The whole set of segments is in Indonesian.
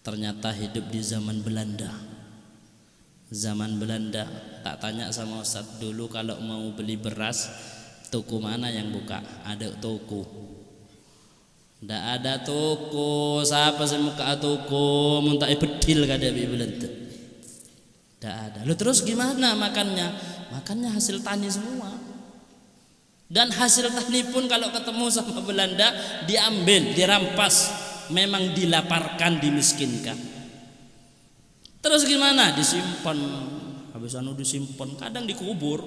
ternyata hidup di zaman Belanda. Zaman Belanda, tak tanya sama Ustaz dulu kalau mau beli beras, toko mana yang buka? Ada toko. Ndak ada toko, siapa sih muka toko? Muntah bedil kada di Belanda. Ndak ada. Lu terus gimana makannya? Makannya hasil tani semua. Dan hasil tani pun kalau ketemu sama Belanda diambil, dirampas, memang dilaparkan, dimiskinkan. Terus gimana? Disimpan. Habis anu disimpan, kadang dikubur.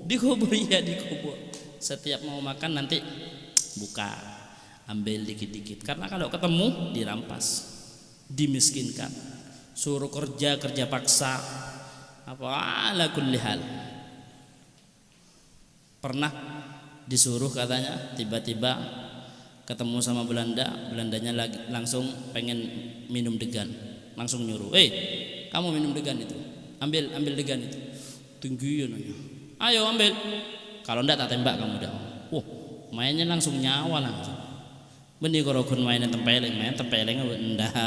Dikubur ya dikubur. Setiap mau makan nanti buka, ambil dikit-dikit. Karena kalau ketemu dirampas, dimiskinkan, suruh kerja paksa. Apa ala kulli hal. Pernah disuruh katanya, tiba-tiba ketemu sama Belandanya langsung pengen minum degan, langsung nyuruh, kamu minum degan itu, ambil degan itu, tinggi nanya, ayo ambil, kalau enggak tak tembak kamu dah. Mainnya langsung nyawa langsung. Benih korokun mainnya tempeleng enggak.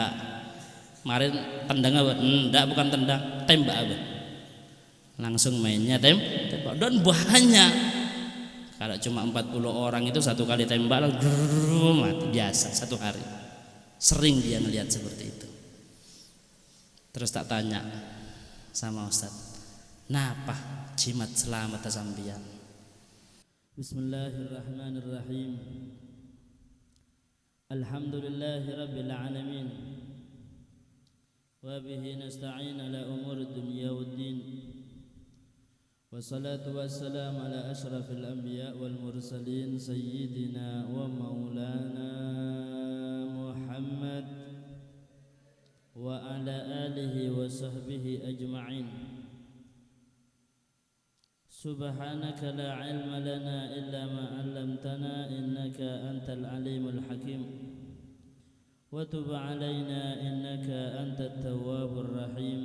Kemarin tendang apa? Enggak, bukan tendang, tembak apa? Langsung mainnya tembak dan banyak. Kalau cuma 40 orang itu satu kali tembak mati biasa satu hari. Sering dia ngelihat seperti itu. Terus tak tanya sama Ustaz, napa jimat selamat sambian? Bismillahirrahmanirrahim. Alhamdulillahi rabbil alamin. Wa bihi nasta'in ala umuri dunya waddin. Wassalatu wassalamu ala asyrafil anbiya wal mursalin sayyidina wa maulana Muhammad wa ala alihi wa sahbihi ajma'in. Subhanaka la ilma lana illa ma 'allamtana innaka antal alimul hakim. Wa tub 'alaina innaka antat tawwabur rahim.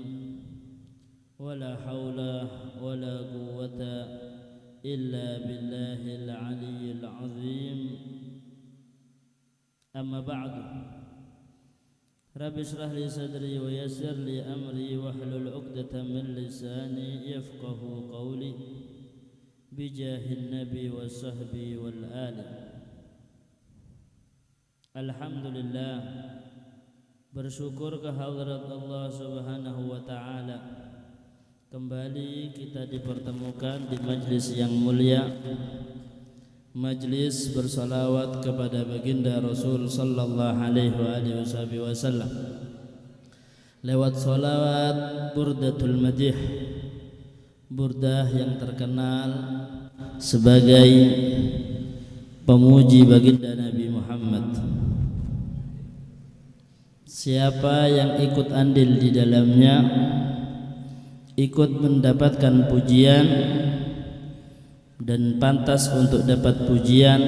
ولا حول ولا قوة إلا بالله العلي العظيم. أما بعد رب اشرح لي صدري ويسر لي أمري واحلل عقدة من لساني يفقه قولي بجاه النبي والصحبه والآل. Alhamdulillah, bersyukur kehadirat Allah Subhanahu wa taala. Kembali kita dipertemukan di majlis yang mulia, majlis bersalawat kepada baginda Rasul sallallahu alaihi wasallam lewat salawat burdatul madih, burdah yang terkenal sebagai pemuji baginda Nabi Muhammad. Siapa yang ikut andil di dalamnya ikut mendapatkan pujian dan pantas untuk dapat pujian,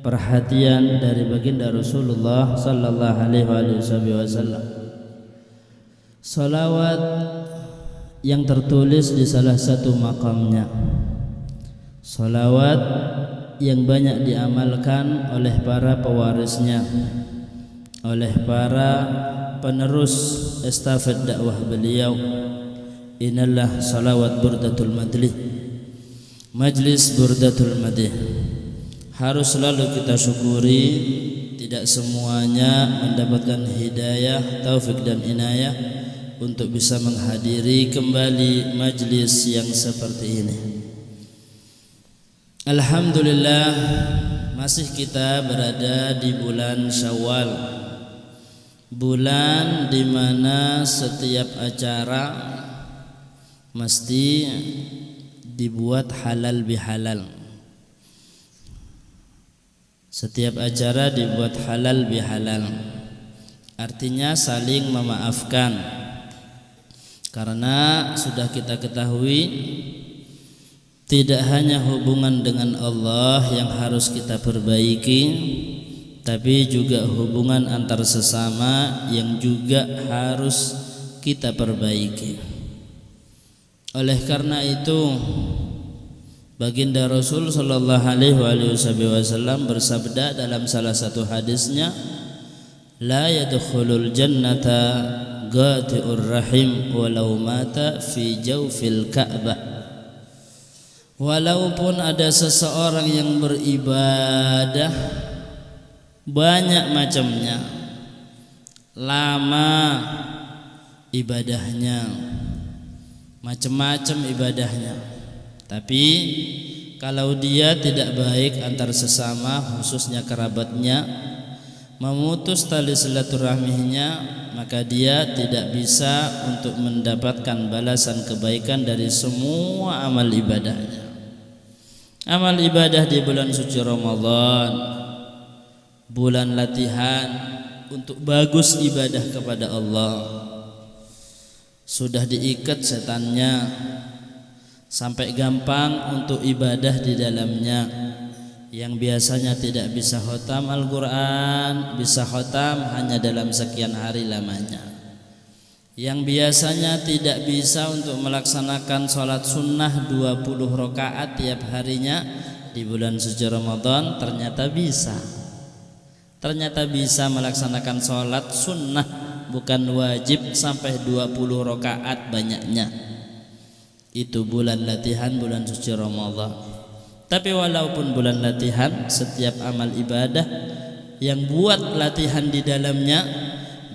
perhatian dari baginda Rasulullah sallallahu alaihi wasallam. Salawat yang tertulis di salah satu makamnya, salawat yang banyak diamalkan oleh para pewarisnya, oleh para penerus estafet dakwah beliau. Inilah salawat burdatul madih, majlis burdatul madih. Harus selalu kita syukuri, tidak semuanya mendapatkan hidayah, taufik dan inayah untuk bisa menghadiri kembali majlis yang seperti ini. Alhamdulillah, masih kita berada di bulan Syawal, bulan di mana setiap acara mesti dibuat halal bihalal. Setiap acara dibuat halal bihalal, artinya saling memaafkan. Karena sudah kita ketahui, tidak hanya hubungan dengan Allah yang harus kita perbaiki, tapi juga hubungan antar sesama yang juga harus kita perbaiki. Oleh karena itu, baginda Rasul sallallahu alaihi wasallam bersabda dalam salah satu hadisnya, la yadkhulul jannata qati'ur rahim walau mata fi jawfil Ka'bah. Walaupun ada seseorang yang beribadah banyak macamnya, lama ibadahnya, macam-macam ibadahnya, tapi kalau dia tidak baik antar sesama, khususnya kerabatnya, memutus tali silaturahminya, maka dia tidak bisa untuk mendapatkan balasan kebaikan dari semua amal ibadahnya. Amal ibadah di bulan suci Ramadan, bulan latihan untuk bagus ibadah kepada Allah, sudah diikat setannya sampai gampang untuk ibadah di dalamnya. Yang biasanya tidak bisa khatam Al-Quran, bisa khatam hanya dalam sekian hari lamanya. Yang biasanya tidak bisa untuk melaksanakan sholat sunnah 20 rakaat tiap harinya, di bulan suci Ramadan ternyata bisa. Ternyata bisa melaksanakan sholat sunnah, bukan wajib, sampai 20 rakaat banyaknya. Itu bulan latihan, bulan suci Ramadan. Tapi walaupun bulan latihan, setiap amal ibadah yang buat latihan di dalamnya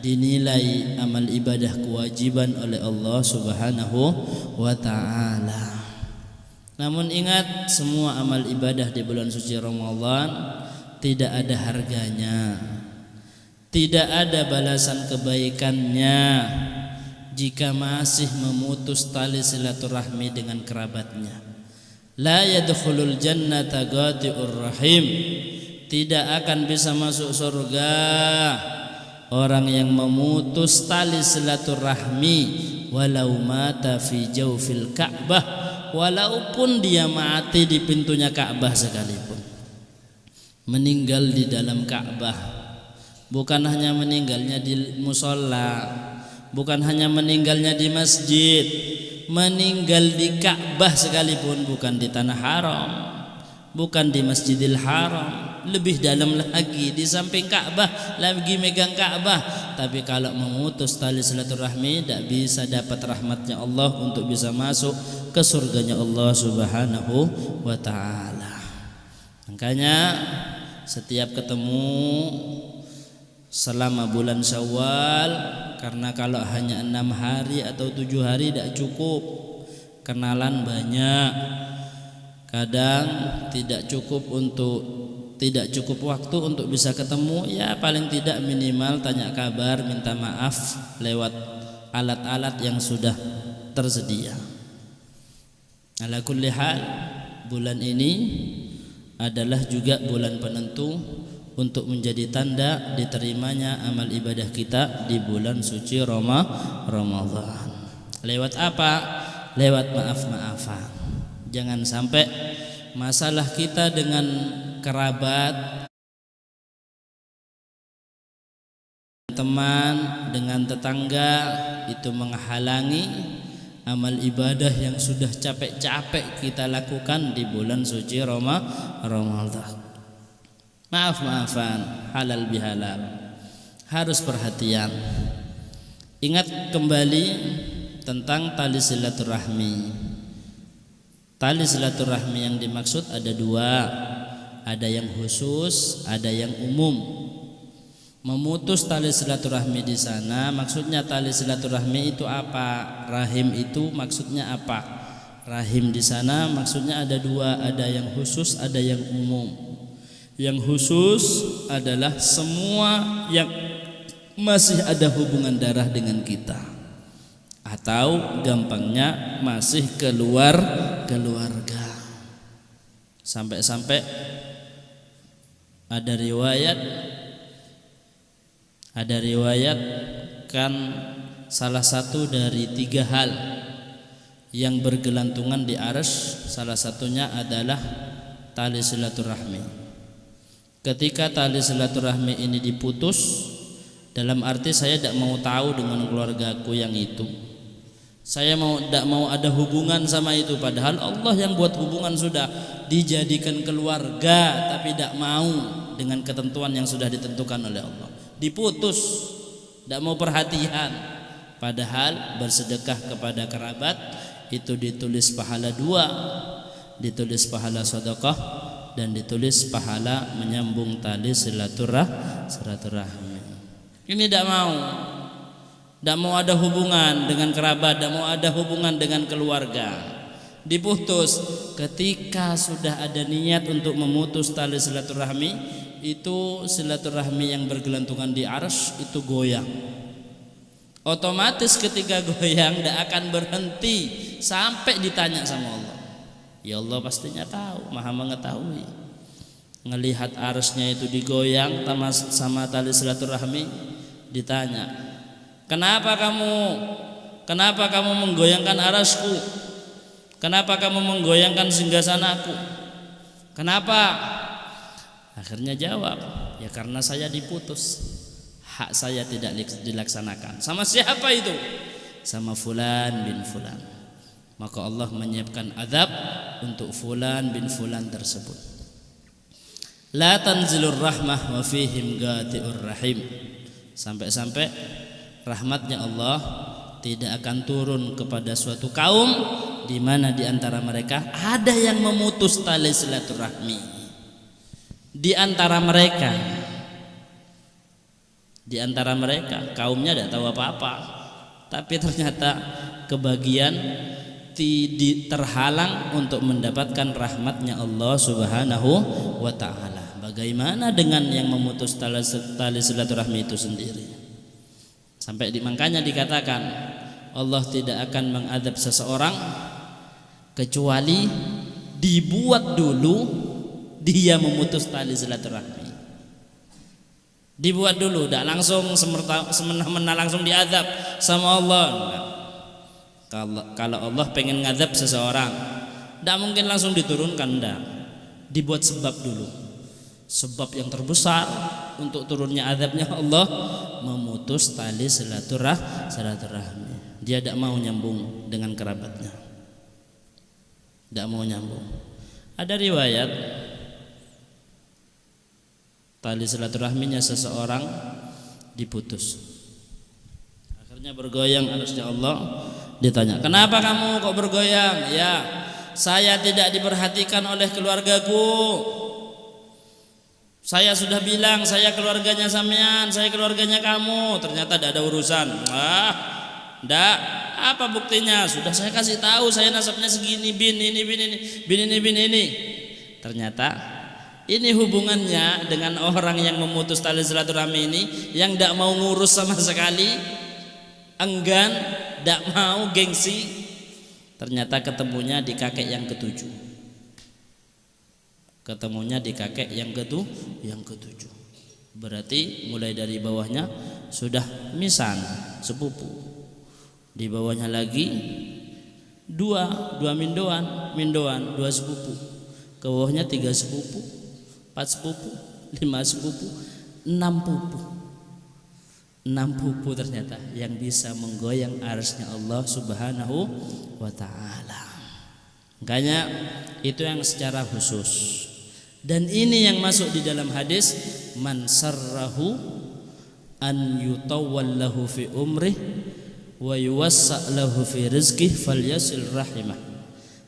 dinilai amal ibadah kewajiban oleh Allah Subhanahu wa ta'ala. Namun ingat, semua amal ibadah di bulan suci Ramadan tidak ada harganya, tidak ada balasan kebaikannya jika masih memutus tali silaturahmi dengan kerabatnya. La yadkhulul jannata qati'ur rahim, tidak akan bisa masuk surga orang yang memutus tali silaturahmi walau mata fi jawfil Ka'bah, walaupun dia mati di pintunya Ka'bah sekalipun. Meninggal di dalam Ka'bah, bukan hanya meninggalnya di musola, bukan hanya meninggalnya di masjid, meninggal di Ka'bah sekalipun, bukan di tanah haram, bukan di Masjidil Haram, lebih dalam lagi di samping Ka'bah, lagi megang Ka'bah, tapi kalau memutus tali silaturahmi tidak bisa dapat rahmatnya Allah untuk bisa masuk ke surganya Allah Subhanahu wa ta'ala. Makanya setiap ketemu selama bulan Syawal, karena kalau hanya 6 hari atau 7 hari tidak cukup, kenalan banyak, kadang tidak cukup waktu untuk bisa ketemu, ya paling tidak minimal tanya kabar, minta maaf lewat alat-alat yang sudah tersedia. Ala kulli hal, bulan ini adalah juga bulan penentu untuk menjadi tanda diterimanya amal ibadah kita di bulan suci Ramadan. Lewat apa? Lewat maaf-maafan. Jangan sampai masalah kita dengan kerabat, teman, dengan tetangga itu menghalangi amal ibadah yang sudah capek-capek kita lakukan di bulan suci Ramadan. Maaf-maafan, halal bihalal, harus perhatian. Ingat kembali tentang tali silaturahmi. Tali silaturahmi yang dimaksud ada dua, ada yang khusus, ada yang umum. Memutus tali silaturahmi di sana, maksudnya tali silaturahmi itu apa? Rahim itu maksudnya apa? Rahim di sana maksudnya ada dua, ada yang khusus, ada yang umum. Yang khusus adalah semua yang masih ada hubungan darah dengan kita, atau gampangnya masih keluarga. Sampai-sampai ada riwayat kan salah satu dari 3 hal yang bergelantungan di arsy, salah satunya adalah tali silaturahmi. Ketika tali silaturahmi ini diputus, dalam arti saya tidak mau tahu dengan keluargaku yang itu, saya tidak mau ada hubungan sama itu, padahal Allah yang buat hubungan sudah dijadikan keluarga, tapi tidak mau dengan ketentuan yang sudah ditentukan oleh Allah. diputus, tidak mau perhatian. Padahal bersedekah kepada kerabat itu ditulis pahala 2, ditulis pahala sedekah dan ditulis pahala menyambung tali silaturahmi. Ini tidak mau ada hubungan dengan kerabat, tidak mau ada hubungan dengan keluarga, diputus. Ketika sudah ada niat untuk memutus tali silaturahmi, itu silaturahmi yang bergelantungan di arsy itu goyang. Otomatis ketika goyang tidak akan berhenti sampai ditanya sama Allah. Ya Allah pastinya tahu, maha mengetahui. Ngelihat arsy-nya itu digoyang sama tali silaturahmi, ditanya, kenapa kamu menggoyangkan arsy-ku? Kenapa kamu menggoyangkan singgasanaku? Kenapa? Akhirnya jawab, ya karena saya diputus, hak saya tidak dilaksanakan. Sama siapa itu? Sama fulan bin fulan. Maka Allah menyiapkan azab untuk fulan bin fulan tersebut. La tanzilur rahmah wa fihim ghati'ur rahim. Sampai-sampai rahmatnya Allah tidak akan turun kepada suatu kaum di mana di antara mereka ada yang memutus tali silaturahmi. Di antara mereka kaumnya tidak tahu apa-apa, tapi ternyata kebagian terhalang untuk mendapatkan rahmatnya Allah Subhanahu wa ta'ala. Bagaimana dengan yang memutus tali silaturahmi itu sendiri? Makanya dikatakan Allah tidak akan mengadab seseorang kecuali dibuat dulu dia memutus tali silaturahmi. Dibuat dulu, tidak langsung semena-mena langsung diadab sama Allah. Kalau Allah pengen ngadab seseorang, tidak mungkin langsung diturunkan, tidak. Dibuat sebab dulu. Sebab yang terbesar untuk turunnya azabnya Allah memutus tali silaturahmi. Dia tidak mau nyambung dengan kerabatnya, tidak mau nyambung. Ada riwayat tali silaturahminya seseorang diputus, akhirnya bergoyang arsy Allah. Ditanya, kenapa kamu kok bergoyang? Ya, saya tidak diperhatikan oleh keluargaku. Saya sudah bilang saya keluarganya sampean, saya keluarganya kamu, ternyata tidak ada urusan. Enggak, apa buktinya? Sudah saya kasih tahu saya nasabnya segini, bin ini. Ternyata ini hubungannya dengan orang yang memutus tali silaturahmi ini, yang tidak mau ngurus sama sekali, enggan, tidak mau, gengsi. Ternyata ketemunya di kakek yang ketujuh. Berarti mulai dari bawahnya sudah misan, sepupu. Di bawahnya lagi dua mindoan, dua sepupu. Ke bawahnya 3 sepupu, 4 sepupu, 5 sepupu, 6 pupu. 6 pupu ternyata yang bisa menggoyang arsy-nya Allah Subhanahu wa ta'ala. Makanya itu yang secara khusus. Dan ini yang masuk di dalam hadis, man sarrahu an yutawwallahu fi umrih wa yuwassa' lahu fi rizqih falyasil rahimah.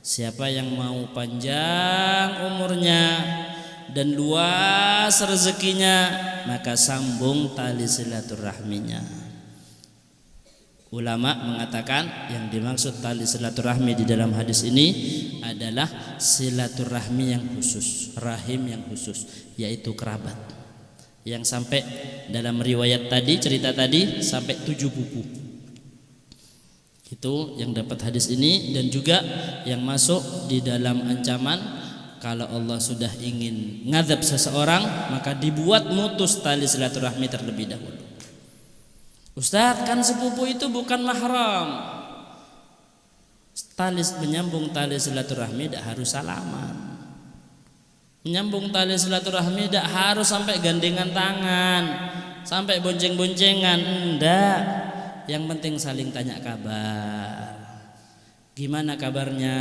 Siapa yang mau panjang umurnya dan luas rezekinya, maka sambung tali silaturahminya. Ulama mengatakan yang dimaksud tali silaturahmi di dalam hadis ini adalah silaturahmi yang khusus, rahim yang khusus, yaitu kerabat. Yang sampai dalam riwayat tadi, cerita tadi sampai 7 pupu. Itu yang dapat hadis ini. Dan juga yang masuk di dalam ancaman, kalau Allah sudah ingin ngadab seseorang, maka dibuat mutus tali silaturahmi terlebih dahulu. Ustaz, kan sepupu itu bukan mahram. Menyambung tali silaturahmi tidak harus salaman. Menyambung tali silaturahmi tidak harus sampai gandengan tangan, sampai bonceng-boncengan, enggak. Yang penting saling tanya kabar. Gimana kabarnya?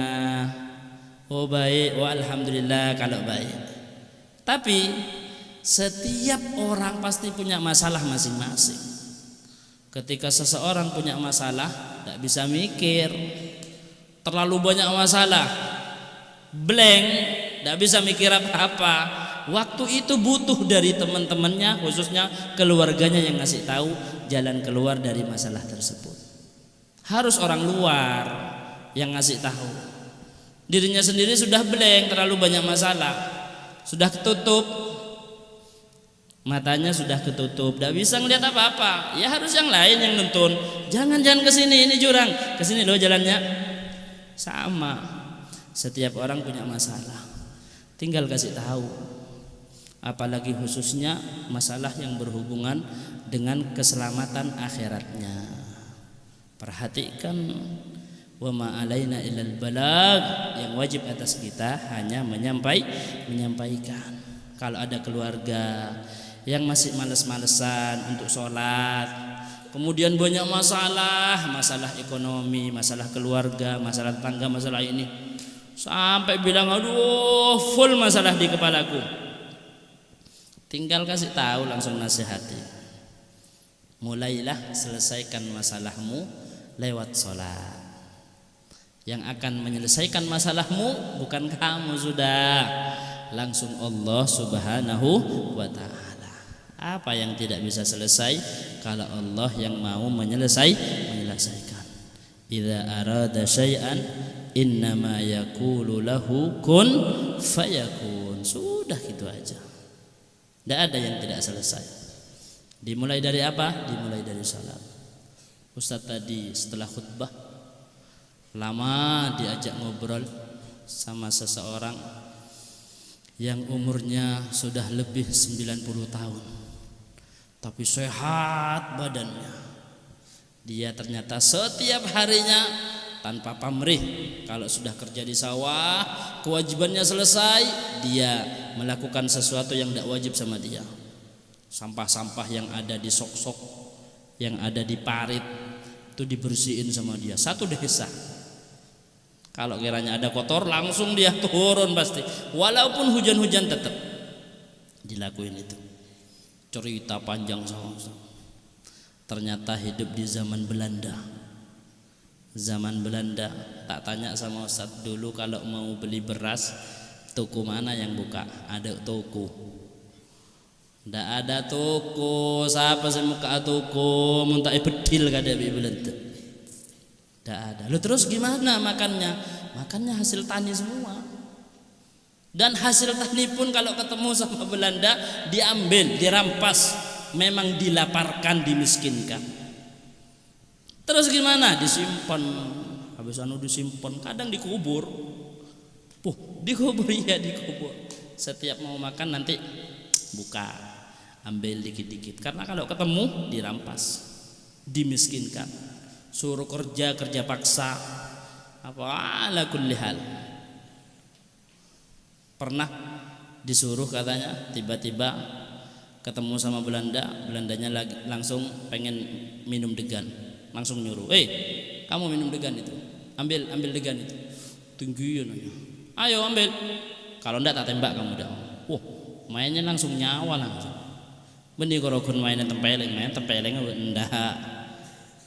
Oh baik, oh alhamdulillah kalau baik. Tapi Setiap orang pasti punya masalah masing-masing. Ketika seseorang punya masalah, tidak bisa mikir, terlalu banyak masalah, blank, tidak bisa mikir apa-apa. Waktu itu butuh dari teman-temannya, khususnya keluarganya yang ngasih tahu jalan keluar dari masalah tersebut. Harus orang luar yang ngasih tahu. Dirinya sendiri sudah blank, terlalu banyak masalah, sudah ketutup, matanya sudah ketutup, tidak bisa ngelihat apa-apa. Ya harus yang lain yang nuntun. Jangan ke sini, ini jurang. Ke sini loh jalannya. Sama. Setiap orang punya masalah. Tinggal kasih tahu. Apalagi khususnya masalah yang berhubungan dengan keselamatan akhiratnya. Perhatikan, wa ma alaina illal balag, yang wajib atas kita hanya menyampaikan. Kalau ada keluarga yang masih males-malesan untuk sholat, kemudian banyak masalah ekonomi, masalah keluarga, masalah tangga, masalah ini, sampai bilang aduh full masalah di kepalaku, tinggal kasih tahu, langsung nasihati. Mulailah selesaikan masalahmu lewat sholat. Yang akan menyelesaikan masalahmu bukan kamu, sudah langsung Allah Subhanahu wa ta'ala. Apa yang tidak bisa selesai kalau Allah yang mau menyelesaikan. Idza arada syai'an innama yaqulu lahu kun fayakun. Sudah gitu aja. Tidak ada yang tidak selesai. Dimulai dari apa? Dimulai dari salat. Ustaz tadi setelah khutbah lama diajak ngobrol sama seseorang yang umurnya sudah lebih 90 tahun, tapi sehat badannya. Dia ternyata setiap harinya tanpa pamrih, kalau sudah kerja di sawah, kewajibannya selesai, dia melakukan sesuatu yang tidak wajib sama dia. Sampah-sampah yang ada di sok-sok, yang ada di parit, itu dibersihin sama dia. Satu desa, kalau kiranya ada kotor langsung dia turun pasti, walaupun hujan-hujan tetap dilakuin itu. Cerita panjang sama. Ternyata hidup di zaman Belanda. Zaman Belanda, tak tanya sama Ustaz dulu kalau mau beli beras, toko mana yang buka? Ada toko. Tidak ada toko, siapa sih muka toko, muntah bedil kada Belanda. Tidak ada. Lalu terus gimana makannya? Makannya hasil tani semua. Dan hasil tani pun kalau ketemu sama Belanda diambil, dirampas, memang dilaparkan, dimiskinkan. Terus gimana? Disimpan. Habis disimpan, kadang dikubur. Dikubur, iya dikubur. Setiap mau makan nanti buka, ambil dikit-dikit. Karena kalau ketemu dirampas, dimiskinkan, suruh kerja paksa, apa ala kulli hal. Pernah disuruh katanya, tiba-tiba ketemu sama Belandanya langsung pengen minum degan, langsung nyuruh, kamu minum degan itu, ambil degan itu, tinggi nanya, ayo ambil, kalau enggak tak tembak kamu dah. Mainnya langsung nyawa langsung. Benih korokun mainnya tempeleng enggak.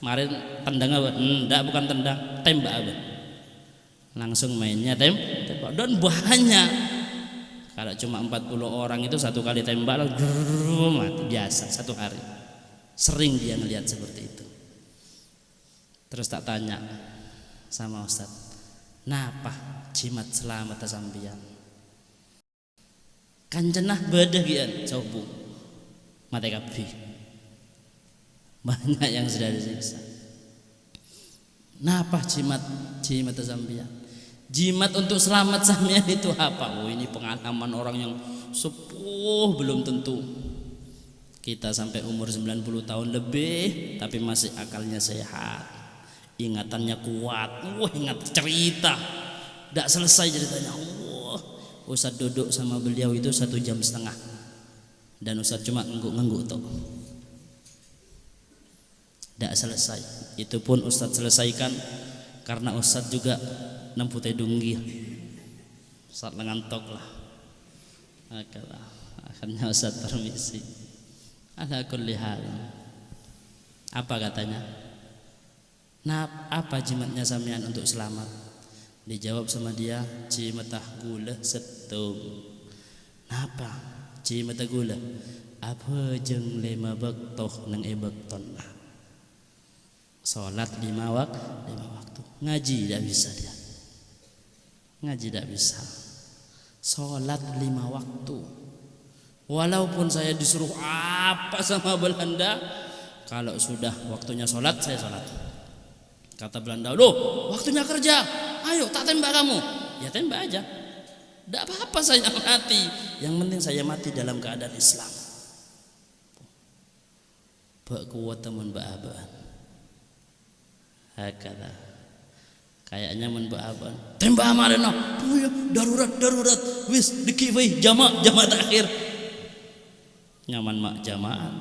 Kemarin tendang apa? Enggak, bukan tendang, tembak apa? Langsung mainnya tembak. Dan banyak. Kalau cuma 40 orang itu satu kali tembak mati biasa satu hari. Sering dia ngelihat seperti itu. Terus tak tanya sama Ustaz, napa jimat selamat sambian? Kanjenah badagian cobu mati kabeh. Banyak yang sudah disiksa. Napa jimat sambian? Jimat untuk selamat sambian itu apa? Ini pengalaman orang yang sepuh belum tentu. Kita sampai umur 90 tahun lebih tapi masih akalnya sehat, ingatannya kuat. Ingat cerita, tidak selesai ceritanya. Ustaz duduk sama beliau itu 1,5 jam, dan Ustaz cuma ngangguk toh, tidak selesai. Itu pun Ustaz selesaikan karena Ustaz juga nempu tedunggi, Ustaz lengantok lah. Akhirnya Ustaz permisi. Ala kulli hal. Apa katanya? Nah, apa jimatnya sampean untuk selamat? Dijawab sama dia, cimetah gula setum. Napa? Cimetah gula. Apa jeung 5 waktu nang ebekton. Salat 5 waktu. Ngaji tidak bisa dia. Ngaji tidak bisa. Salat 5 waktu. Walaupun saya disuruh apa sama Belanda, kalau sudah waktunya salat saya salat. Kata Belanda, "Loh, waktunya kerja. Ayo tak tembak kamu." Ya tembak aja. Tidak apa-apa saya mati. Yang penting saya mati dalam keadaan Islam. Pak kuat teman ba'aban. Hakala. Kayaknya men ba'aban. Tembak amalena. Oh ya, darurat. Wis dikifai jamaah terakhir. Nyaman mak jamaah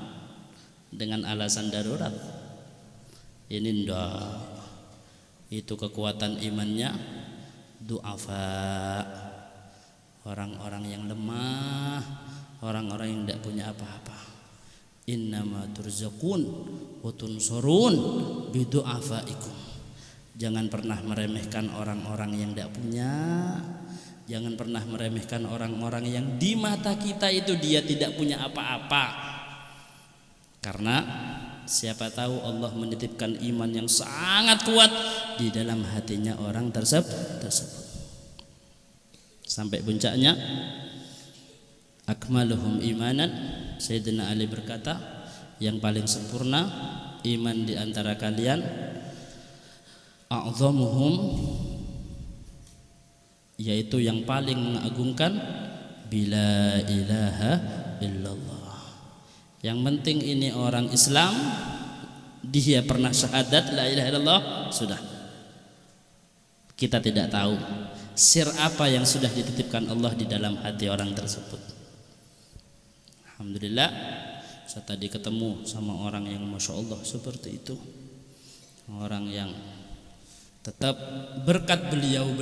dengan alasan darurat. Ini ndak. Itu kekuatan imannya du'afa, orang-orang yang lemah, orang-orang yang tidak punya apa-apa. Innama turzaqun wa tunsurun bidu'afaikum. Jangan pernah meremehkan orang-orang yang tidak punya. Jangan pernah meremehkan orang-orang yang di mata kita itu dia tidak punya apa-apa. Karena siapa tahu Allah menitipkan iman yang sangat kuat di dalam hatinya orang tersebut. Sampai puncaknya, akmaluhum imanan, Sayyidina Ali berkata, yang paling sempurna iman di antara kalian, a'zamuhum, yaitu yang paling mengagungkan, bila ilaha illallah. Yang penting ini orang Islam, dia pernah syahadat la ilaha illallah, sudah. Kita tidak tahu sir apa yang sudah dititipkan Allah di dalam hati orang tersebut. Alhamdulillah, saya tadi ketemu sama orang yang Masya Allah seperti itu. Orang yang tetap berkat beliau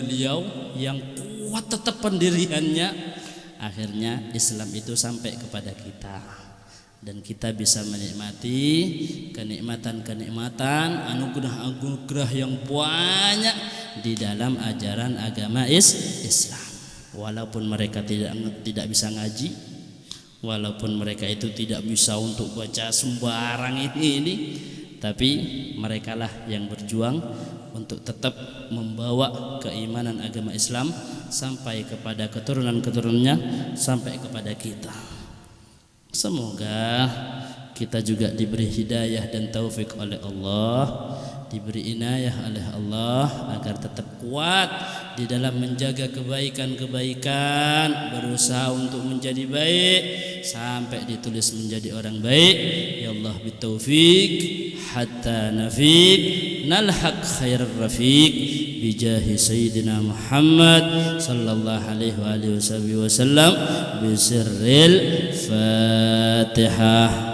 yang kuat tetap pendiriannya, akhirnya Islam itu sampai kepada kita. Dan kita bisa menikmati kenikmatan-kenikmatan, anugerah-anugerah yang banyak di dalam ajaran agama Islam. Walaupun mereka tidak bisa ngaji, walaupun mereka itu tidak bisa untuk baca sembarang ini, tapi merekalah yang berjuang untuk tetap membawa keimanan agama Islam sampai kepada keturunan-keturunannya, sampai kepada kita. Semoga kita juga diberi hidayah dan taufik oleh Allah, diberi inayah oleh Allah agar tetap kuat di dalam menjaga kebaikan-kebaikan, berusaha untuk menjadi baik sampai ditulis menjadi orang baik. Ya Allah bitaufik hatta nafiq nalhaq khairar rafiq bijahi sayyidina Muhammad sallallahu alaihi wasallam bisirril Fatihah.